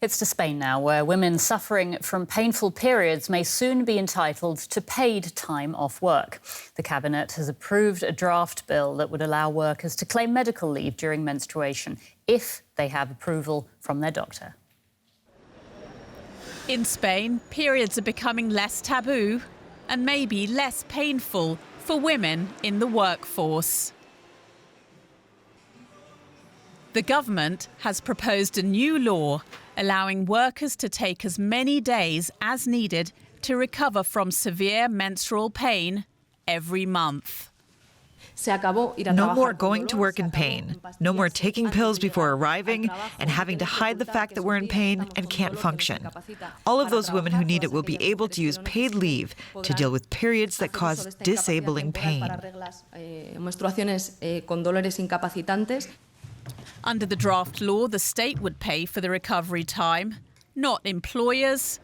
It's to Spain now, where women suffering from painful periods may soon be entitled to paid time off work. The Cabinet has approved a draft bill that would allow workers to claim medical leave during menstruation if they have approval from their doctor. In Spain, periods are becoming less taboo and maybe less painful for women in the workforce. The government has proposed a new law allowing workers to take as many days as needed to recover from severe menstrual pain every month. No more going to work in pain. No more taking pills before arriving and having to hide the fact that we're in pain and can't function. All of those women who need it will be able to use paid leave to deal with periods that cause disabling pain. Under the draft law, the state would pay for the recovery time, not employers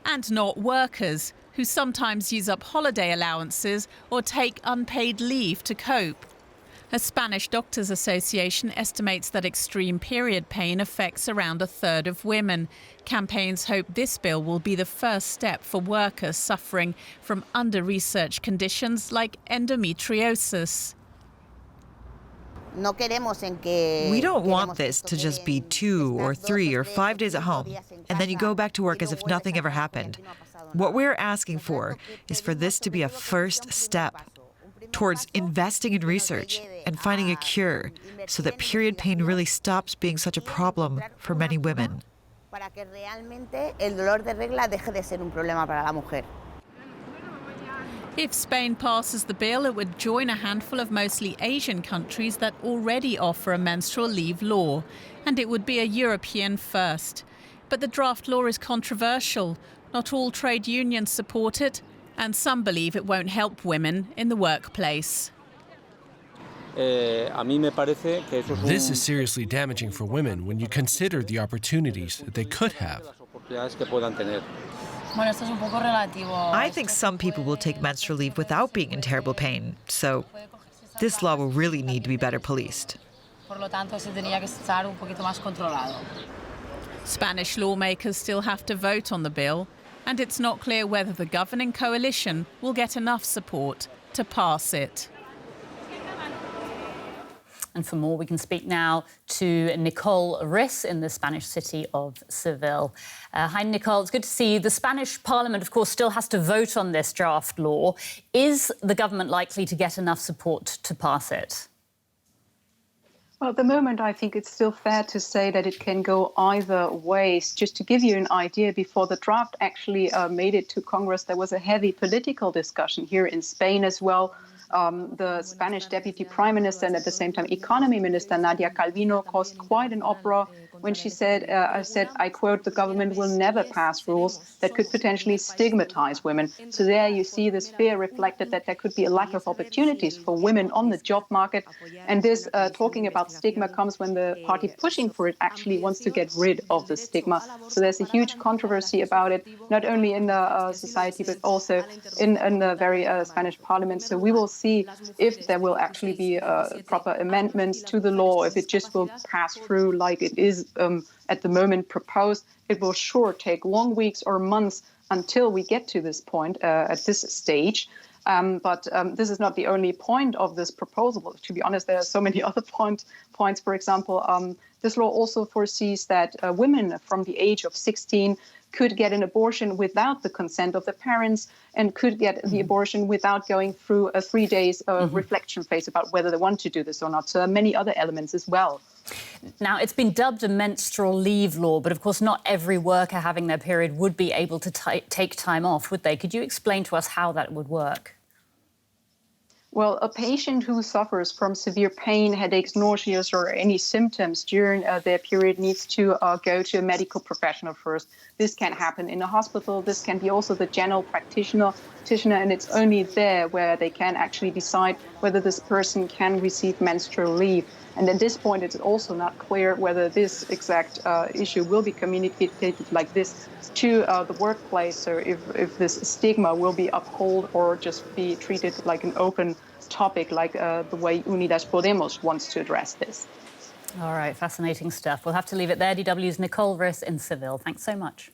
and not workers, who sometimes use up holiday allowances or take unpaid leave to cope. A Spanish Doctors Association estimates that extreme period pain affects around a third of women. Campaigns hope this bill will be the first step for workers suffering from under-researched conditions like endometriosis. We don't want this to just be 2 or 3 or 5 days at home, and then you go back to work as if nothing ever happened. What we're asking for is for this to be a first step towards investing in research and finding a cure so that period pain really stops being such a problem for many women. If Spain passes the bill, it would join a handful of mostly Asian countries that already offer a menstrual leave law, and it would be a European first. But the draft law is controversial. Not all trade unions support it, and some believe it won't help women in the workplace. This is seriously damaging for women when you consider the opportunities that they could have. I think some people will take menstrual leave without being in terrible pain, so this law will really need to be better policed. Spanish lawmakers still have to vote on the bill, and it's not clear whether the governing coalition will get enough support to pass it. And for more, we can speak now to Nicole Riss in the Spanish city of Seville. Hi, Nicole. It's good to see you. The Spanish Parliament, of course, still has to vote on this draft law. Is the government likely to get enough support to pass it? Well, at the moment, I think it's still fair to say that it can go either ways. Just to give you an idea, before the draft actually made it to Congress, there was a heavy political discussion here in Spain as well. The Spanish Deputy Prime Minister and at the same time Economy Minister Nadia Calvino caused quite an uproar when she said, I quote, "The government will never pass rules that could potentially stigmatize women." So there you see this fear reflected that there could be a lack of opportunities for women on the job market. And this talking about stigma comes when the party pushing for it actually wants to get rid of the stigma. So there's a huge controversy about it, not only in the society, but also in the very Spanish parliament. So we will see if there will actually be proper amendments to the law, if it just will pass through like it is at the moment proposed. It will sure take long weeks or months until we get to this point at this stage. But this is not the only point of this proposal. To be honest, there are so many other points. For example, this law also foresees that women from the age of 16 could get an abortion without the consent of the parents and could get the abortion without going through a 3 days reflection phase about whether they want to do this or not. So many other elements as well. Now, it's been dubbed a menstrual leave law, but of course not every worker having their period would be able to take time off, would they? Could you explain to us how that would work? Well, a patient who suffers from severe pain, headaches, nausea, or any symptoms during their period needs to go to a medical professional first. This can happen in a hospital. This can be also the general practitioner, and it's only there where they can actually decide whether this person can receive menstrual leave. And at this point, it's also not clear whether this exact issue will be communicated like this to the workplace, so if this stigma will be upheld or just be treated like an open topic, like the way Unidas Podemos wants to address this. All right, fascinating stuff. We'll have to leave it there. DW's Nicole Riss in Seville. Thanks so much.